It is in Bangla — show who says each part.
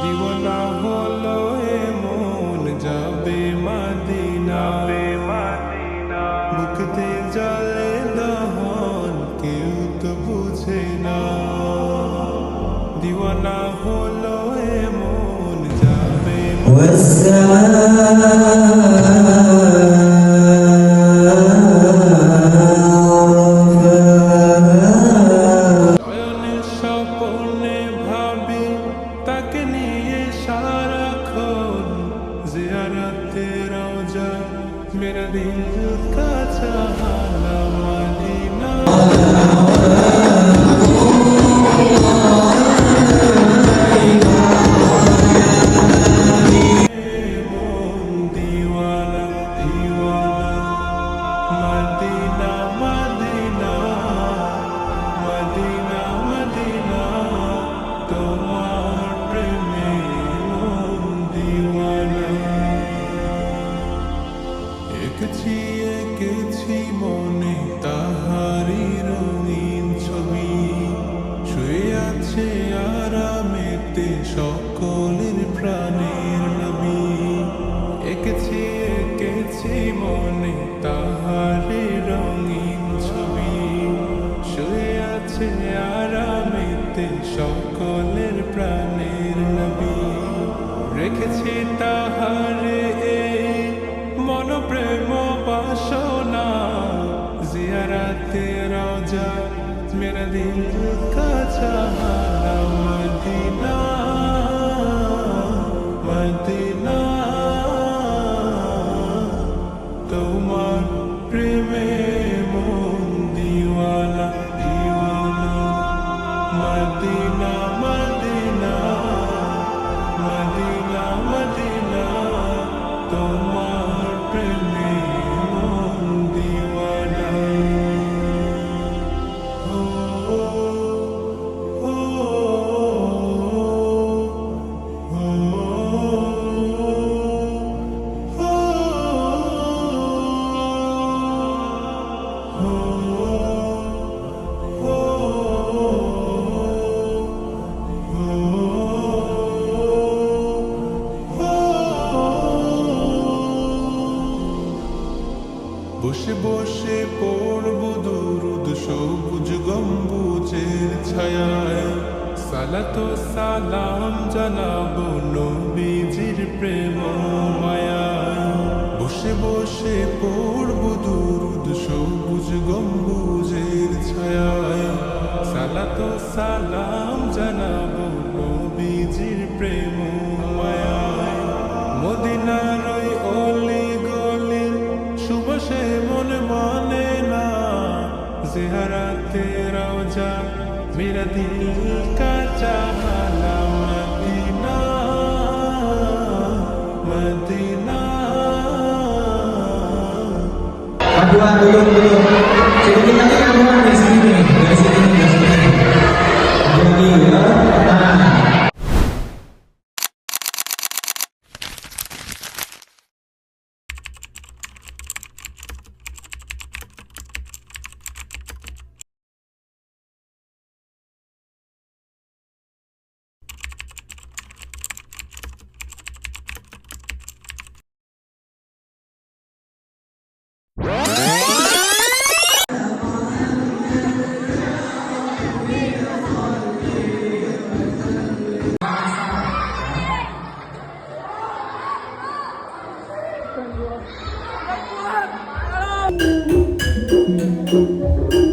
Speaker 1: দিওয়ানা হলো এমন যাবে মদিনা, বুকতে জলে দহন কেউ তো বুঝে না। দিওয়ানা হলো এমন যাবে শয়নের স্বপ্নে ভাবি তাকে নিয়ে সারাক্ষণ, জিয়ারতে রওজা মেরা দিল কা চাহানা মদিনা। এঁকেছি মনে তাহারি রঙিন ছবি, শুয়ে আছে আরামেতে সকলের প্রাণের নবী। এঁকেছি মনে তাহারি রঙিন ছবি, শুয়ে আছে আরামেতে সকলের প্রাণের নবী। রেখেছি তাহারে মন প্রেম বাসনা, জিয়ারতে রওজা মেরা দিল কা চাহানা মদিনা, মদিনা। তোমার প্রেমে মন দিওয়ানা, দিওয়ানা। Medina Medina, Medina Medina. তোমার প্রেমে মন দিওয়ানা। ও ও বসে বসে পড়ব দুরুদ সবুজ গম্বুজের ছায়ায়, সালাতো সালাম জানাবো নবীজির প্রেম মায়ায়। বসে বসে পড়ব দুরুদ সবুজ গম্বুজের ছায়ায়, সালাতো সালাম জানাবো নবীজির প্রেম মায়ায়। মদিনার ওই অলি গলির সুবাসে মন মানে না, জিয়ারতে রওজা মেরা দিল কা চাহানা Medina, Medina.
Speaker 2: Aduan belum. Jadi kita kan aduan dari sini, dari sini. Jadi ya.
Speaker 3: Thank you.